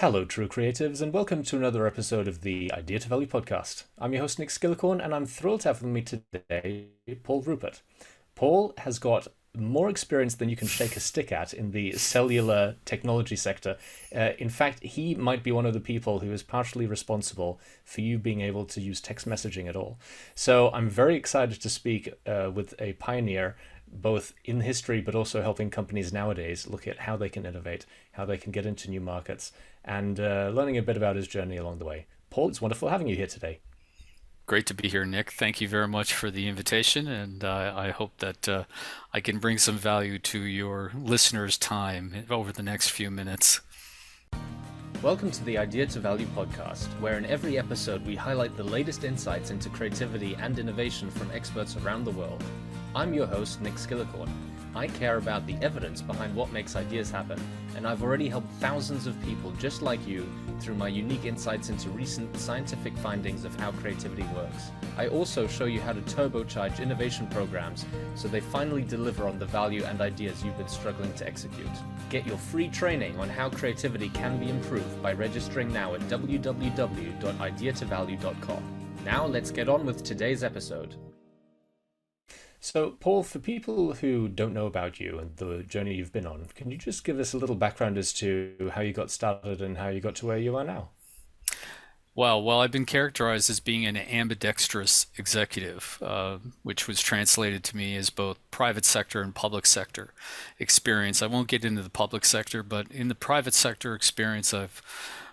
Hello, true creatives, and welcome to another episode of the Idea to Value podcast. I'm your host, Nick Skillicorn, and I'm thrilled to have with me today Paul Ruppert. Paul has got more experience than you can shake a stick at in the cellular technology sector. In fact, he might be one of the people who is partially responsible for you being able to use text messaging at all. So I'm very excited to speak with a pioneer both in history but also helping companies nowadays look at how they can innovate, how they can get into new markets, and learning a bit about his journey along the way. Paul, it's wonderful having you here today. Great to be here, Nick. Thank you very much for the invitation, and I hope that I can bring some value to your listeners' time over the next few minutes. Welcome to the Idea to Value podcast, where in every episode we highlight the latest insights into creativity and innovation from experts around the world. I'm your host, Nick Skillicorn. I care about the evidence behind what makes ideas happen, and I've already helped thousands of people just like you through my unique insights into recent scientific findings of how creativity works. I also show you how to turbocharge innovation programs so they finally deliver on the value and ideas you've been struggling to execute. Get your free training on how creativity can be improved by registering now at www.ideatovalue.com. Now let's get on with today's episode. So, Paul, for people who don't know about you and the journey you've been on, can you just give us a little background as to how you got started and how you got to where you are now? Well, I've been characterized as being an ambidextrous executive, which was translated to me as both private sector and public sector experience. I won't get into the public sector, but in the private sector experience, I've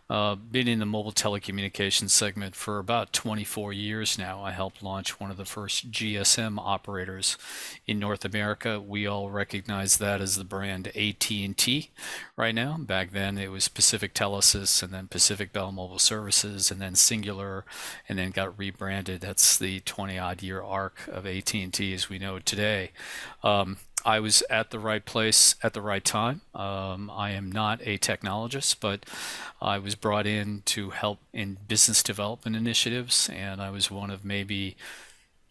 been in the mobile telecommunications segment for about 24 years now. I helped launch one of the first GSM operators in North America. We all recognize that as the brand AT&T right now. Back then it was Pacific Telesis, and then Pacific Bell Mobile Services, and then Singular, and then got rebranded. That's the 20-odd year arc of AT&T as we know it today. I was at the right place at the right time. I am not a technologist, but I was brought in to help in business development initiatives, and I was one of maybe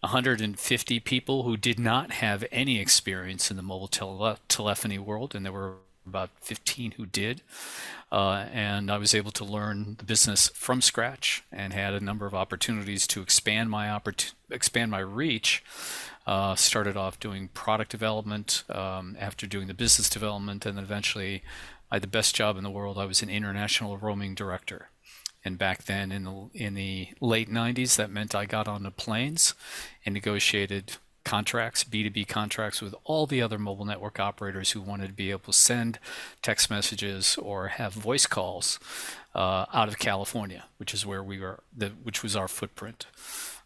150 people who did not have any experience in the mobile telephony world, and there were about 15 who did. And I was able to learn the business from scratch and had a number of opportunities to expand my reach. Started off doing product development, after doing the business development, and then eventually I had the best job in the world. I was an international roaming director. And back then in the late 90s, that meant I got on the planes and negotiated contracts, B2B contracts with all the other mobile network operators who wanted to be able to send text messages or have voice calls out of California, which is where we were, which was our footprint.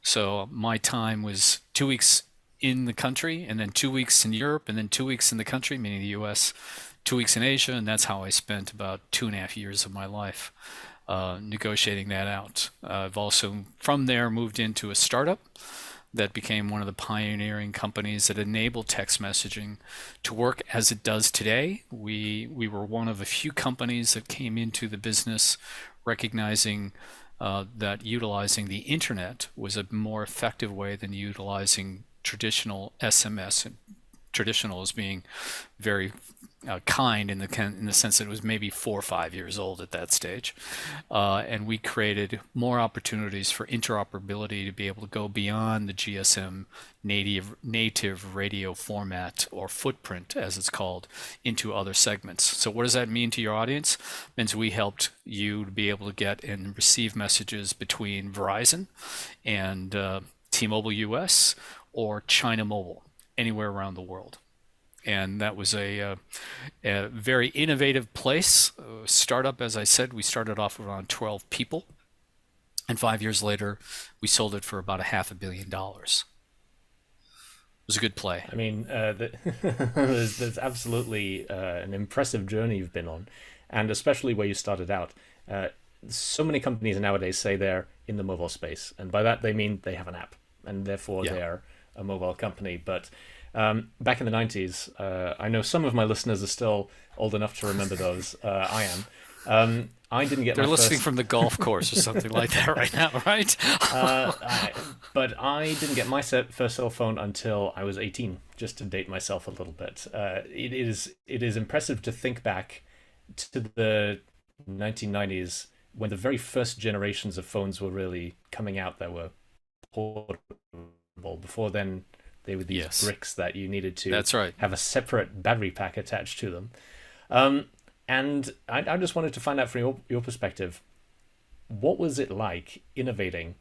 So my time was 2 weeks in the country, and then 2 weeks in Europe, and then 2 weeks in the country, meaning the US, 2 weeks in Asia, and that's how I spent about 2.5 years of my life negotiating that out. I've also, from there, moved into a startup that became one of the pioneering companies that enabled text messaging to work as it does today. We were one of a few companies that came into the business recognizing that utilizing the internet was a more effective way than utilizing traditional SMS, and traditional as being very kind in the sense that it was maybe 4 or 5 years old at that stage. And we created more opportunities for interoperability to be able to go beyond the GSM native radio format, or footprint as it's called, into other segments. So what does that mean to your audience? It means we helped you to be able to get and receive messages between Verizon and T-Mobile US or China Mobile, anywhere around the world. And that was a very innovative place. Startup, as I said, we started off with around 12 people, and 5 years later, we sold it for about $500 million. It was a good play. I mean, there's absolutely an impressive journey you've been on, and especially where you started out. So many companies nowadays say they're in the mobile space, and by that they mean they have an app, and therefore Yeah. they're a mobile company. But back in the 90s, I know some of my listeners are still old enough to remember those. I am. I didn't get They're my listening first, from the golf course or something like that right now, right? but I didn't get my first cell phone until I was 18, just to date myself a little bit. It is impressive to think back to the 1990s, when the very first generations of phones were really coming out that were portable. Before then, they were these Yes, bricks that you needed to that's right. have a separate battery pack attached to them. Um, and I just wanted to find out from your perspective, what was it like innovating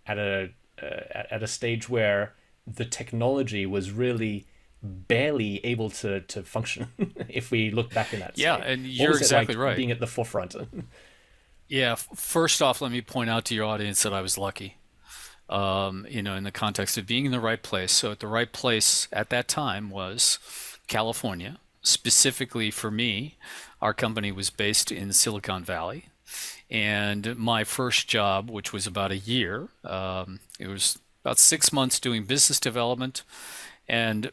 at a stage where the technology was really barely able to function if we look back in that Yeah, state? and What you're was it exactly like right. being at the forefront? Yeah, first off, let me point out to your audience that I was lucky, in the context of being in the right place. So, at the right place at that time was California. Specifically for me, our company was based in Silicon Valley. And my first job, which was about a year, it was about 6 months doing business development. And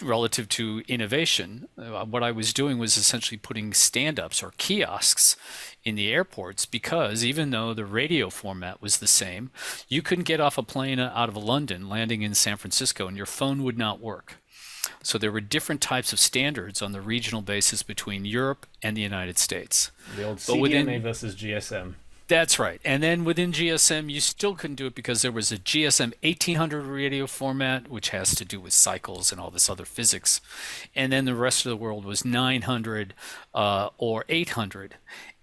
relative to innovation, what I was doing was essentially putting stand-ups or kiosks in the airports because even though the radio format was the same, you couldn't get off a plane out of London landing in San Francisco and your phone would not work. So there were different types of standards on the regional basis between Europe and the United States. The old But CDMA within versus GSM. That's right. And then within GSM, you still couldn't do it because there was a GSM 1800 radio format, which has to do with cycles and all this other physics. And then the rest of the world was 900 or 800.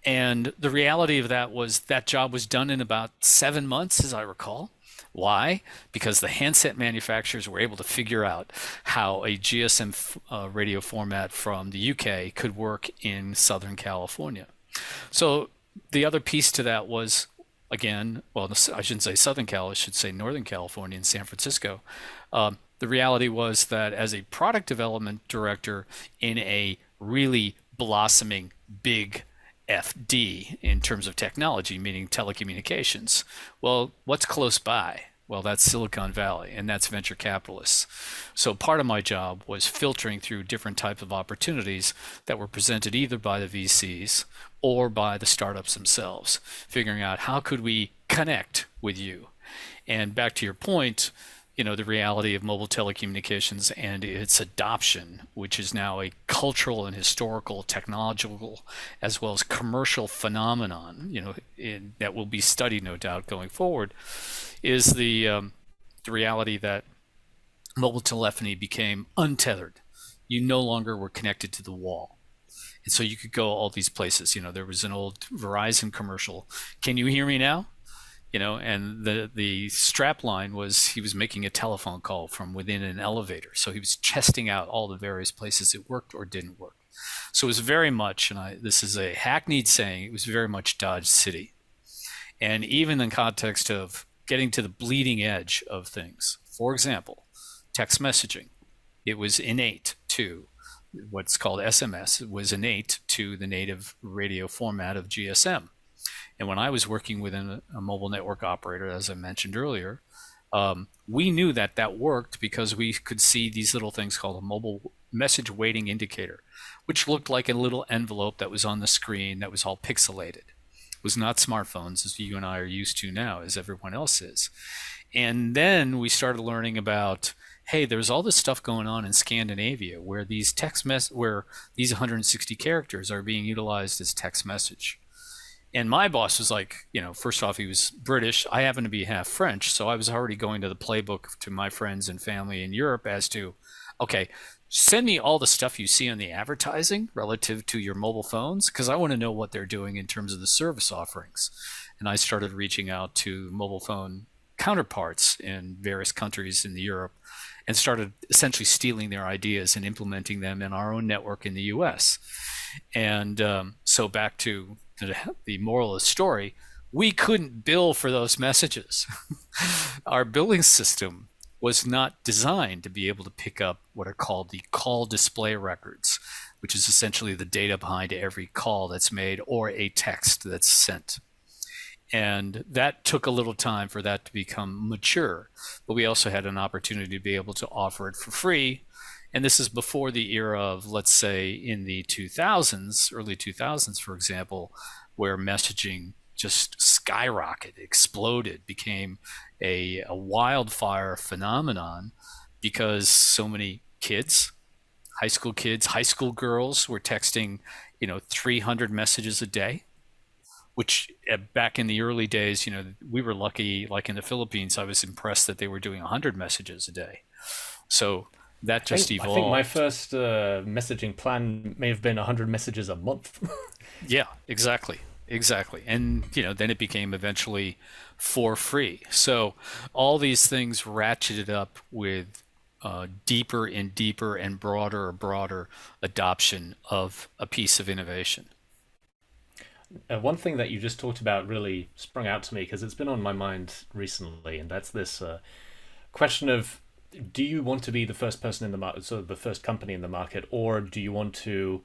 And the reality of that was that job was done in about 7 months, as I recall. Why? Because the handset manufacturers were able to figure out how a GSM radio format from the UK could work in Southern California. So the other piece to that was, again, well, I shouldn't say Southern Cal, I should say Northern California and San Francisco. The reality was that as a product development director in a really blossoming big FD in terms of technology, meaning telecommunications, well, what's close by? Well, that's Silicon Valley, and that's venture capitalists. So part of my job was filtering through different types of opportunities that were presented either by the VCs or by the startups themselves, figuring out how could we connect with you. And back to your point, the reality of mobile telecommunications and its adoption, which is now a cultural and historical, technological, as well as commercial phenomenon, that will be studied, no doubt, going forward, is the reality that mobile telephony became untethered. You no longer were connected to the wall. And so you could go all these places. There was an old Verizon commercial. Can you hear me now? And the strap line was he was making a telephone call from within an elevator. So he was testing out all the various places it worked or didn't work. So it was very much, this is a hackneyed saying, it was very much Dodge City. And even in the context of getting to the bleeding edge of things, for example, text messaging, it was innate to what's called SMS. It was innate to the native radio format of GSM. And when I was working within a mobile network operator, as I mentioned earlier, we knew that that worked because we could see these little things called a mobile message waiting indicator, which looked like a little envelope that was on the screen that was all pixelated. It was not smartphones as you and I are used to now, as everyone else is. And then we started learning about, hey, there's all this stuff going on in Scandinavia where these where these 160 characters are being utilized as text message. And my boss was like, first off, he was British. I happen to be half French. So I was already going to the playbook to my friends and family in Europe as to, okay, send me all the stuff you see on the advertising relative to your mobile phones, because I want to know what they're doing in terms of the service offerings. And I started reaching out to mobile phone counterparts in various countries in Europe and started essentially stealing their ideas and implementing them in our own network in the US. And so back to the moral of the story, we couldn't bill for those messages. Our billing system was not designed to be able to pick up what are called the call display records, which is essentially the data behind every call that's made or a text that's sent. And that took a little time for that to become mature, but we also had an opportunity to be able to offer it for free. And this is before the era of, let's say, in the 2000s, early 2000s, for example, where messaging just skyrocketed, exploded, became a wildfire phenomenon because so many kids, high school girls were texting, 300 messages a day. which back in the early days, we were lucky. Like in the Philippines, I was impressed that they were doing 100 messages a day. So that just I think my evolved. first messaging plan may have been 100 messages a month. Yeah, exactly. Exactly. And, then it became eventually for free. So all these things ratcheted up with deeper and deeper and broader adoption of a piece of innovation. One thing that you just talked about really sprung out to me because it's been on my mind recently, and that's this question of, do you want to be the first person in the market, so the first company in the market, or do you want to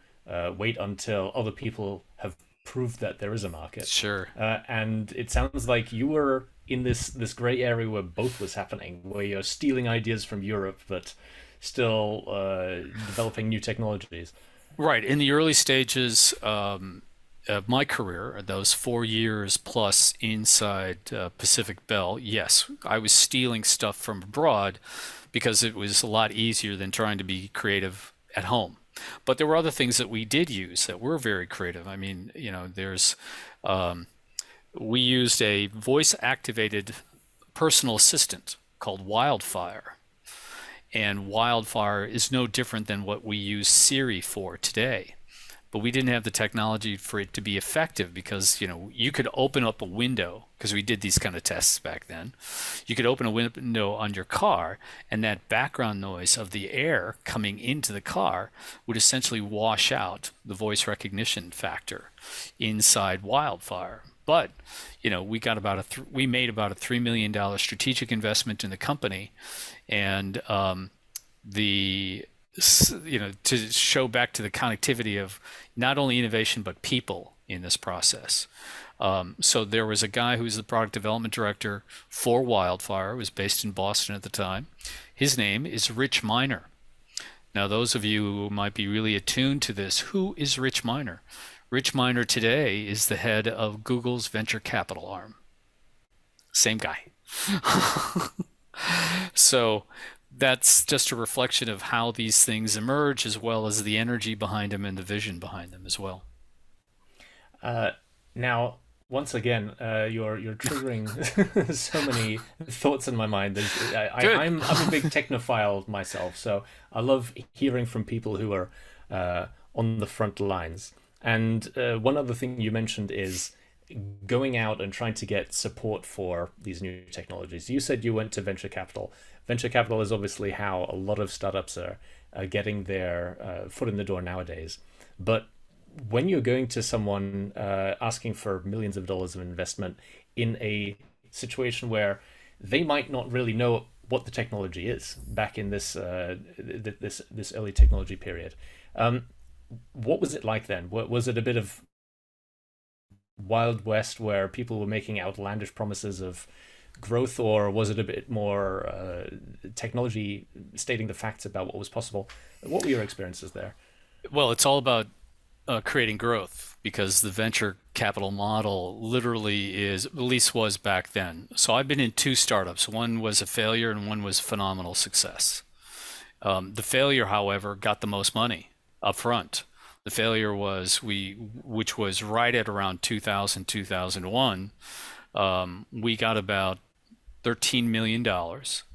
wait until other people have proved that there is a market? Sure. And it sounds like you were in this gray area where both was happening, where you're stealing ideas from Europe, but still developing new technologies. Right. In the early stages of my career, those 4 years plus inside Pacific Bell, yes, I was stealing stuff from abroad because it was a lot easier than trying to be creative at home. But there were other things that we did use that were very creative. I mean, um, we used a voice activated personal assistant called Wildfire. And Wildfire is no different than what we use Siri for today. But we didn't have the technology for it to be effective because, you could open up a window because we did these kind of tests back then. You could open a window on your car, and that background noise of the air coming into the car would essentially wash out the voice recognition factor inside Wildfire. But we made about a $3 million strategic investment in the company, and the to show back to the connectivity of not only innovation but people in this process. So there was a guy who was the product development director for Wildfire, who was based in Boston at the time. His name is Rich Miner. Now, those of you who might be really attuned to this, who is Rich Miner? Rich Miner today is the head of Google's venture capital arm. Same guy. So that's just a reflection of how these things emerge, as well as the energy behind them and the vision behind them as well. Uh, Now, once again, you're triggering so many thoughts in my mind. Good. I'm a big technophile myself, so I love hearing from people who are on the front lines. And one other thing you mentioned is going out and trying to get support for these new technologies. You said you went to venture capital. Venture capital is obviously how a lot of startups are getting their foot in the door nowadays. But when you're going to someone asking for millions of dollars of investment in a situation where they might not really know what the technology is back in this early technology period, what was it like then? Was it a bit of Wild West where people were making outlandish promises of growth, or was it a bit more technology stating the facts about what was possible? What were your experiences there? Well, it's all about creating growth because the venture capital model literally is, at least was back then. So I've been in two startups. One was a failure and one was phenomenal success. The failure, however, got the most money up front. The failure was which was right at around 2000, 2001. We got about $13 million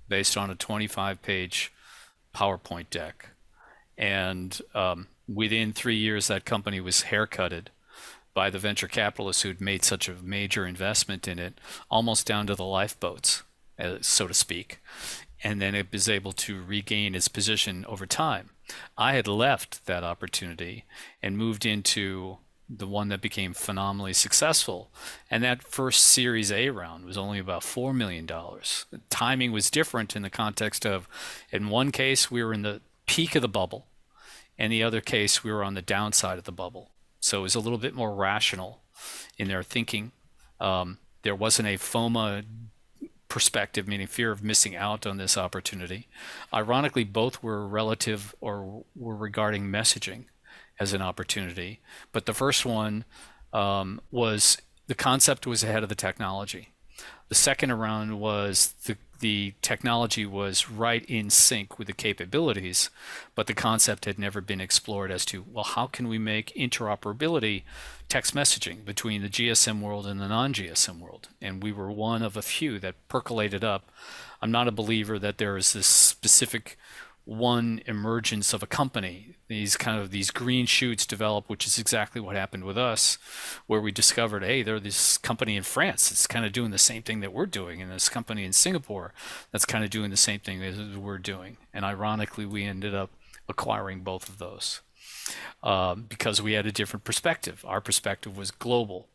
based on a 25-page PowerPoint deck. And within 3 years, that company was haircutted by the venture capitalists who'd made such a major investment in it, almost down to the lifeboats, so to speak. And then it was able to regain its position over time. I had left that opportunity and moved into the one that became phenomenally successful. And that first Series A round was only about $4 million. The timing was different in the context of, in one case, we were in the peak of the bubble. In the other case, we were on the downside of the bubble. So it was a little bit more rational in their thinking. There wasn't a FOMA perspective, meaning fear of missing out on this opportunity. Ironically, both were relative or were regarding messaging as an opportunity. But the first one was the concept was ahead of the technology. The second around was the technology was right in sync with the capabilities, but the concept had never been explored as to, well, how can we make interoperability text messaging between the GSM world and the non-GSM world? And we were one of a few that percolated up. I'm not a believer that there is this specific one emergence of a company. These green shoots develop, which is exactly what happened with us, where we discovered, hey, there's this company in France that's kind of doing the same thing that we're doing, and this company in Singapore that's kind of doing the same thing as we're doing. And ironically, we ended up acquiring both of those because we had a different perspective. Our perspective was global.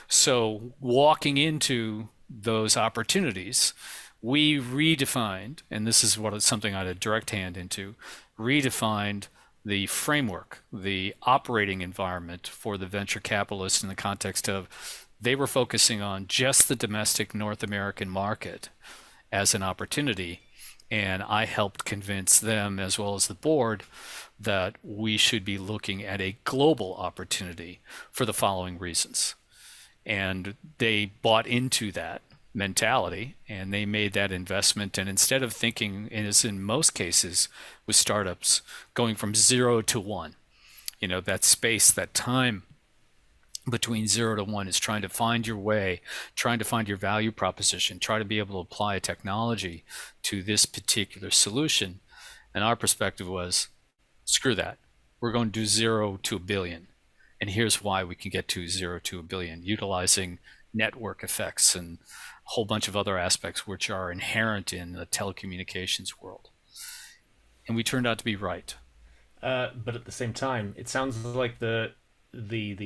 So walking into those opportunities, we redefined, and this is something I had a direct hand into, redefined the framework, the operating environment for the venture capitalists in the context of they were focusing on just the domestic North American market as an opportunity. And I helped convince them, as well as the board, that we should be looking at a global opportunity for the following reasons. And they bought into that mentality and they made that investment. And instead of thinking, as in most cases with startups, going from 0 to 1, that space, that time between 0 to 1 is trying to find your way, trying to find your value proposition, try to be able to apply a technology to this particular solution. And our perspective was, screw that. We're going to do 0 to a billion. And here's why we can get to 0 to a billion, utilizing network effects and a whole bunch of other aspects which are inherent in the telecommunications world. And we turned out to be right. But at the same time, it sounds like the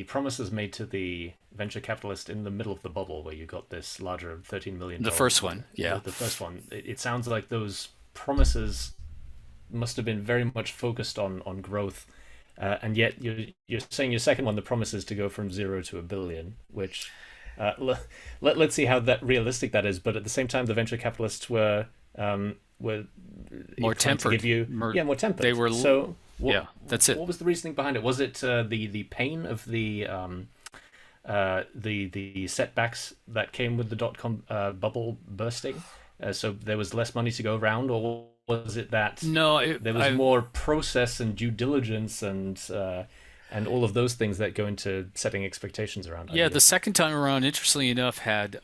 promises made to the venture capitalist in the middle of the bubble, where you got this larger $13 million. The first one, yeah. The first one. It sounds like those promises must have been very much focused on growth. And yet you're saying your second one, the promise is to go from 0 to a billion, which let's see how that realistic that is. But at the same time, the venture capitalists were more tempered. More tempered. They were that's it. What was the reasoning behind it? Was it the pain of the setbacks that came with the .com bubble bursting? So there was less money to go around, or was it that there was more process and due diligence and all of those things that go into setting expectations around ideas? Yeah, the second time around, interestingly enough, had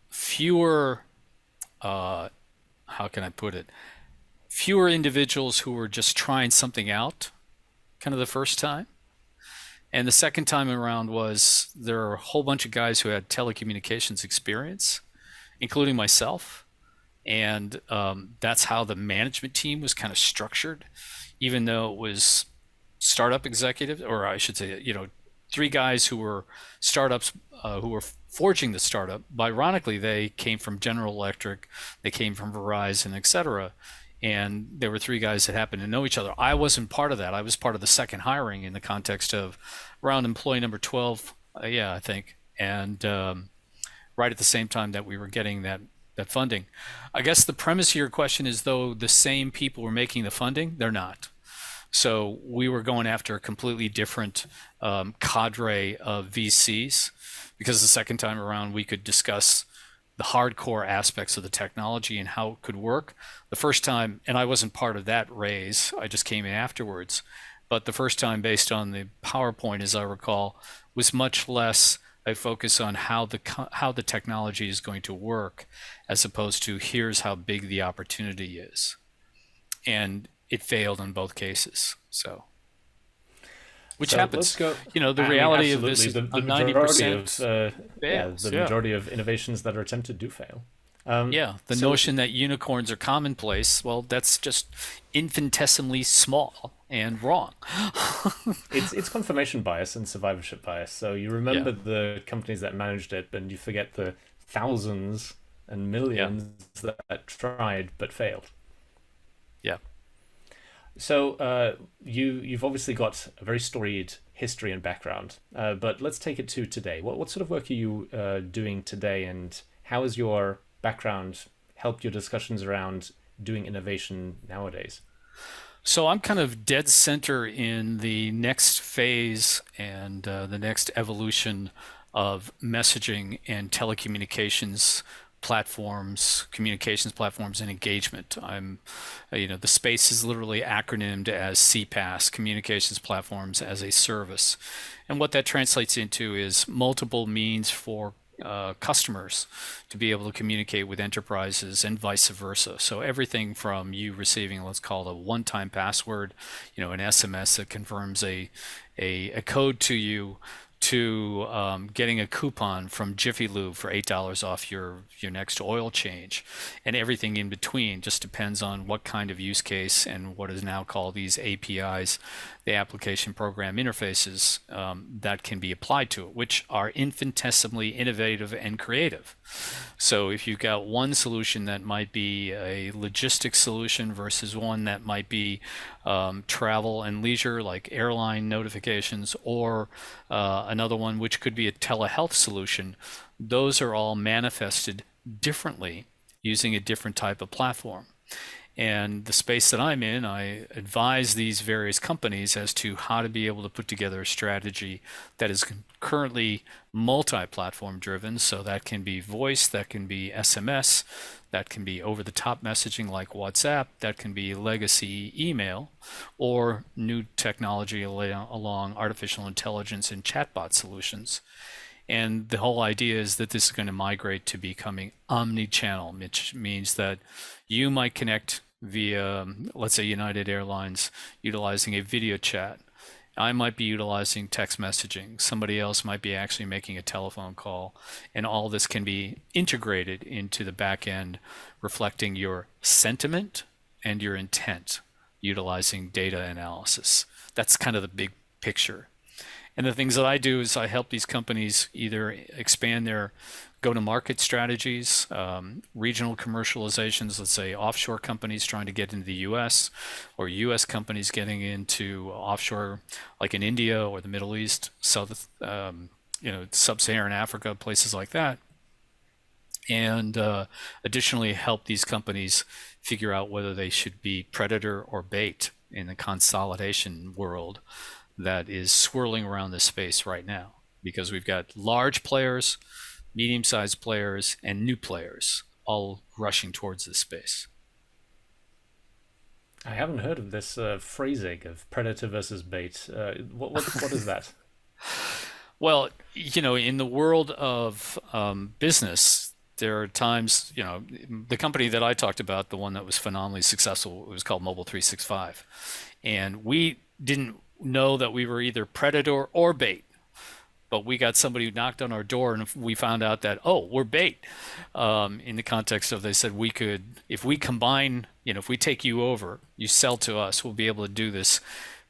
fewer, how can I put it, fewer individuals who were just trying something out, kind of the first time. And the second time around there were a whole bunch of guys who had telecommunications experience, including myself. And that's how the management team was kind of structured, even though it was startup executives, or I should say, 3 guys who were startups who were forging the startup. But ironically, they came from General Electric, they came from Verizon, etc. And there were 3 guys that happened to know each other. I wasn't part of that. I was part of the second hiring in the context of around employee number 12, I think. And right at the same time that we were getting that funding. I guess the premise of your question is, though the same people were making the funding, they're not. So we were going after a completely different cadre of VCs, because the second time around we could discuss the hardcore aspects of the technology and how it could work. The first time, and I wasn't part of that raise, I just came in afterwards, but the first time, based on the PowerPoint, as I recall, was much less a focus on how the technology is going to work, as opposed to here's how big the opportunity is. And it failed in both cases. So happens. The reality of this is the 90%. The majority of innovations that are attempted do fail. The notion that unicorns are commonplace, well, that's just infinitesimally small and wrong. It's confirmation bias and survivorship bias. So you remember the companies that managed it, and you forget the thousands and millions that tried but failed. Yeah. So you've obviously got a very storied history and background, but let's take it to today. What sort of work are you doing today, and how has your background helped your discussions around doing innovation nowadays? So I'm kind of dead center in the next phase and the next evolution of messaging and telecommunications platforms, communications platforms, and engagement. The space is literally acronymed as CPAAS, Communications Platforms as a Service. And what that translates into is multiple means for customers to be able to communicate with enterprises and vice versa. So everything from you receiving, let's call it a one-time password, an SMS that confirms a code to you, to getting a coupon from Jiffy Lube for $8 off your next oil change, and everything in between. Just depends on what kind of use case and what is now called these APIs, the application program interfaces, that can be applied to it, which are infinitesimally innovative and creative. So if you've got one solution that might be a logistics solution versus one that might be travel and leisure, like airline notifications, or another one which could be a telehealth solution, those are all manifested differently using a different type of platform. And the space that I'm in, I advise these various companies as to how to be able to put together a strategy that is currently multi-platform driven. So that can be voice, that can be SMS, that can be over-the-top messaging like WhatsApp, that can be legacy email, or new technology along artificial intelligence and chatbot solutions. And the whole idea is that this is going to migrate to becoming omni-channel, which means that you might connect via, let's say, United Airlines utilizing a video chat. I might be utilizing text messaging. Somebody else might be actually making a telephone call. And all this can be integrated into the back end, reflecting your sentiment and your intent, utilizing data analysis. That's kind of the big picture. And the things that I do is I help these companies either expand their go-to-market strategies, regional commercializations, let's say offshore companies trying to get into the US, or US companies getting into offshore, like in India or the Middle East, sub-Saharan Africa, places like that. And additionally help these companies figure out whether they should be predator or bait in the consolidation world that is swirling around this space right now, because we've got large players, medium-sized players, and new players all rushing towards this space. I haven't heard of this phrasing of predator versus bait. What is that? Well, in the world of business, there are times, the company that I talked about, the one that was phenomenally successful, it was called Mobile 365. And we didn't know that we were either predator or bait, but we got somebody who knocked on our door and we found out that, we're bait, in the context of, they said we could, if we combine, if we take you over, you sell to us, we'll be able to do this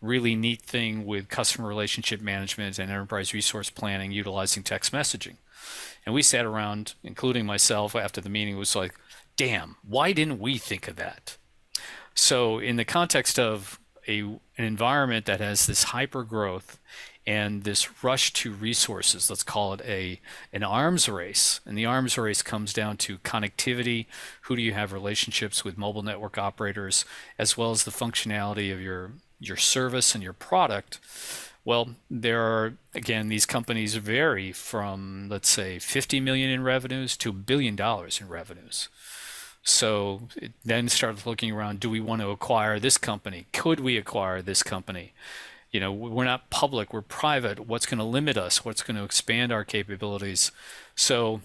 really neat thing with customer relationship management and enterprise resource planning utilizing text messaging. And we sat around, including myself, after the meeting, was like, damn, why didn't we think of that? So in the context of an environment that has this hyper growth and this rush to resources, let's call it an arms race. And the arms race comes down to connectivity. Who do you have relationships with mobile network operators, as well as the functionality of your service and your product? Well, there are, again, these companies vary from, let's say, 50 million in revenues to $1 billion in revenues. So it then starts looking around, do we want to acquire this company? Could we acquire this company? We're not public, we're private. What's going to limit us? What's going to expand our capabilities? So,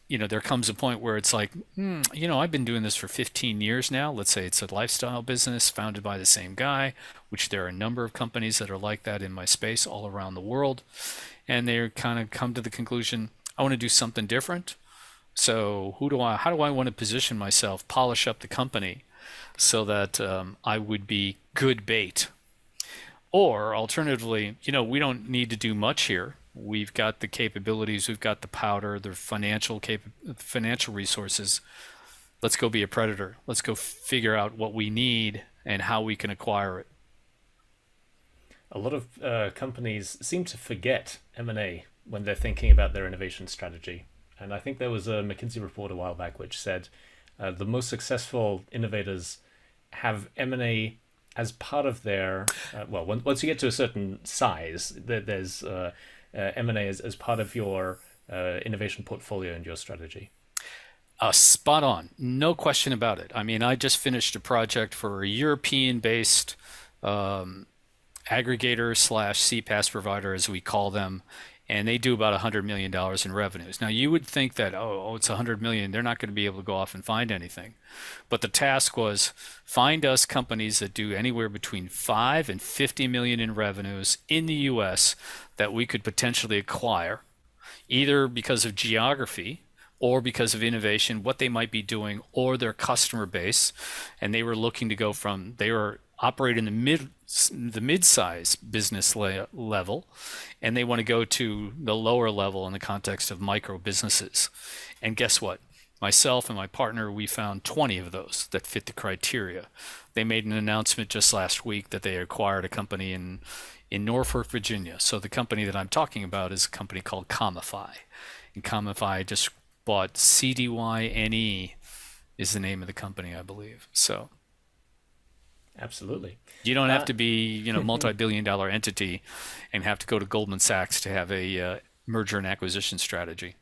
there comes a point where it's like, I've been doing this for 15 years now. Let's say it's a lifestyle business founded by the same guy, which there are a number of companies that are like that in my space all around the world. And they kind of come to the conclusion, I want to do something different. So how do I want to position myself, polish up the company so that I would be good bait? Or alternatively, we don't need to do much here. We've got the capabilities, we've got the powder, the financial resources. Let's go be a predator. Let's go figure out what we need and how we can acquire it. A lot of companies seem to forget M&A when they're thinking about their innovation strategy. And I think there was a McKinsey report a while back which said the most successful innovators have M&A as part of their, once you get to a certain size, there's M&A as part of your innovation portfolio and your strategy. Spot on. No question about it. I mean, I just finished a project for a European-based um, aggregator slash CPAAS provider, as we call them, and they do about $100 million in revenues. Now, you would think that, it's 100 million, they're not going to be able to go off and find anything. But the task was find us companies that do anywhere between 5 and 50 million in revenues in the US that we could potentially acquire, either because of geography or because of innovation, what they might be doing, or their customer base. And they were looking to go from, they were operating the mid-size business level, and they want to go to the lower level in the context of micro businesses. And guess what? Myself and my partner, we found 20 of those that fit the criteria. They made an announcement just last week that they acquired a company in Norfolk, Virginia. So the company that I'm talking about is a company called Comify. And Comify just bought CDYNE is the name of the company, I believe. So Absolutely. you don't have to be, multi-billion-dollar entity and have to go to Goldman Sachs to have a merger and acquisition strategy.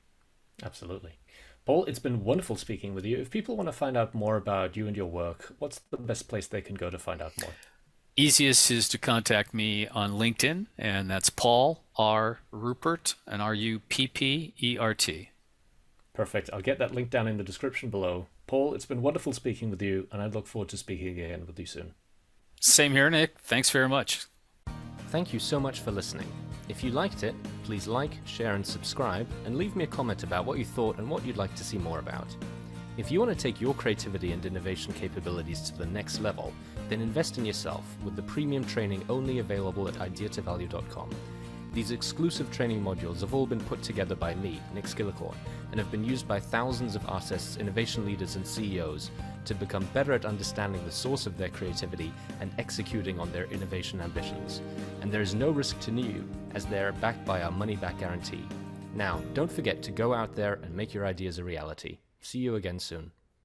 Absolutely. Paul, it's been wonderful speaking with you. If people want to find out more about you and your work, what's the best place they can go to find out more? Easiest is to contact me on LinkedIn, and that's Paul R. Ruppert, and Ruppert. Perfect. I'll get that link down in the description below. Paul, it's been wonderful speaking with you, and I look forward to speaking again with you soon. Same here, Nick. Thanks very much. Thank you so much for listening. If you liked it, please like, share, and subscribe, and leave me a comment about what you thought and what you'd like to see more about. If you want to take your creativity and innovation capabilities to the next level, then invest in yourself with the premium training only available at ideatovalue.com. These exclusive training modules have all been put together by me, Nick Skillicorn, and have been used by thousands of artists, innovation leaders, and CEOs to become better at understanding the source of their creativity and executing on their innovation ambitions. And there is no risk to you, as they are backed by our money-back guarantee. Now, don't forget to go out there and make your ideas a reality. See you again soon.